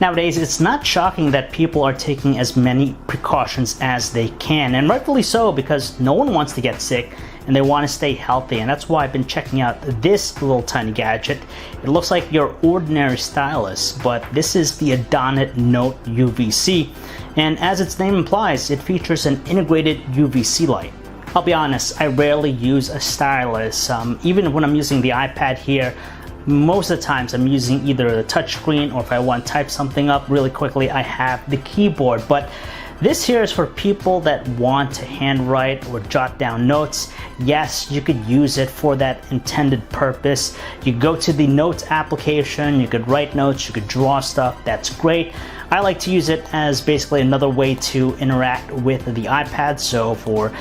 Nowadays, it's not shocking that people are taking as many precautions as they can, and rightfully so, because no one wants to get sick and they want to stay healthy. And that's why I've been checking out this little tiny gadget. It looks like your ordinary stylus, but this is the Adonit Note UVC, and as its name implies, it features an integrated UVC light. I'll be honest, I rarely use a stylus. Even when I'm using the iPad here, most of the times I'm using either the touchscreen, or if I want to type something up really quickly, I have the keyboard. But this here is for people that want to handwrite or jot down notes. Yes, you could use it for that intended purpose. You go to the Notes application, you could write notes, you could draw stuff, that's great. I like to use it as basically another way to interact with the iPad. So for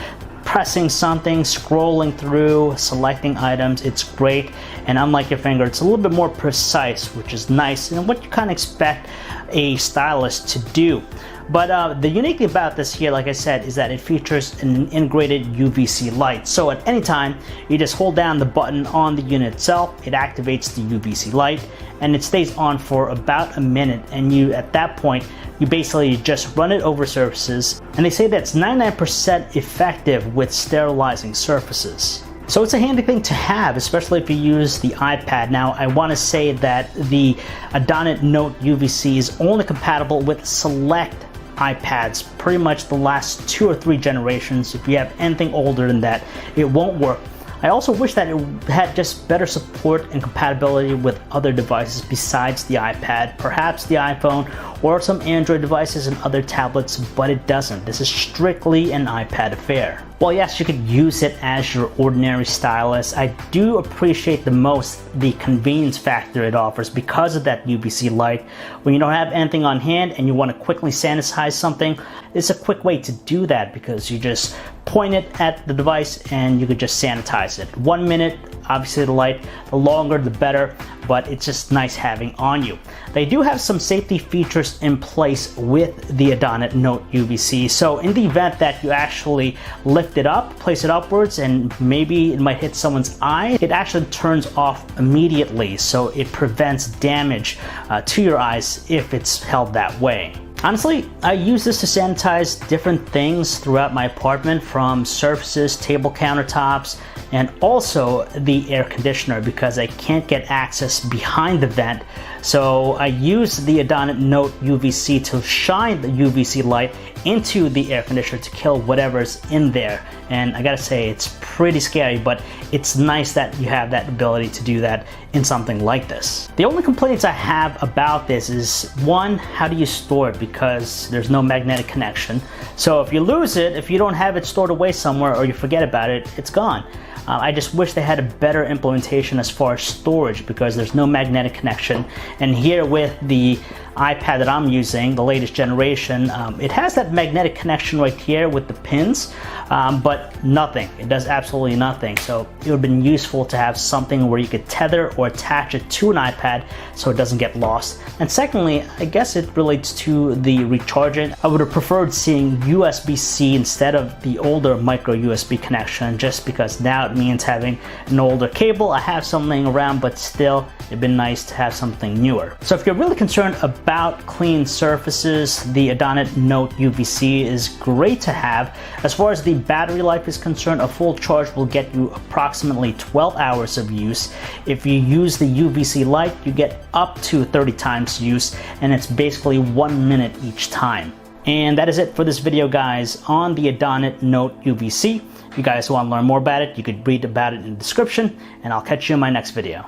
pressing something, scrolling through, selecting items, it's great. And unlike your finger, it's a little bit more precise, which is nice and what you kind of expect a stylus to do. But the unique thing about this here, like I said, is that it features an integrated UVC light. So at any time, you just hold down the button on the unit itself, it activates the UVC light, and it stays on for about a minute. And at that point, you basically just run it over surfaces. And they say that's 99% effective with sterilizing surfaces. So it's a handy thing to have, especially if you use the iPad. Now, I want to say that the Adonit Note UVC is only compatible with select iPads, pretty much the last 2 or 3 generations. If you have anything older than that, it won't work. I also wish that it had just better support and compatibility with other devices besides the iPad, perhaps the iPhone or some Android devices and other tablets, but it doesn't. This is strictly an iPad affair. Well, yes, you could use it as your ordinary stylus. I do appreciate the most the convenience factor it offers because of that UVC light. When you don't have anything on hand and you want to quickly sanitize something, it's a quick way to do that because you just point it at the device and you could just sanitize it. 1 minute, obviously the light, the longer the better, but it's just nice having on you. They do have some safety features in place with the Adonit Note UVC. So in the event that you actually lift it up, place it upwards, and maybe it might hit someone's eye, it actually turns off immediately. So it prevents damage to your eyes if it's held that way. Honestly, I use this to sanitize different things throughout my apartment, from surfaces, table countertops, and also the air conditioner because I can't get access behind the vent. So I use the Adonit Note UVC to shine the UVC light into the air conditioner to kill whatever's in there. And I gotta say, it's pretty scary, but it's nice that you have that ability to do that in something like this. The only complaints I have about this is, one, how do you store it? Because there's no magnetic connection. So if you lose it, if you don't have it stored away somewhere or you forget about it, it's gone. I just wish they had a better implementation as far as storage because there's no magnetic connection. And here with the iPad that I'm using, the latest generation, it has that magnetic connection right here with the pins, but nothing. It does absolutely nothing. So it would have been useful to have something where you could tether or attach it to an iPad so it doesn't get lost. And secondly, I guess it relates to the recharging. I would have preferred seeing USB-C instead of the older micro USB connection, just because now it means having an older cable. I have something around, but still it'd been nice to have something newer. So if you're really concerned about clean surfaces, the Adonit Note UVC is great to have. As far as the battery life is concerned, a full charge will get you approximately 12 hours of use. If you use the UVC light, you get up to 30 times use, and it's basically 1 minute each time. And that is it for this video, guys, on the Adonit Note UVC. If you guys want to learn more about it, you could read about it in the description, and I'll catch you in my next video.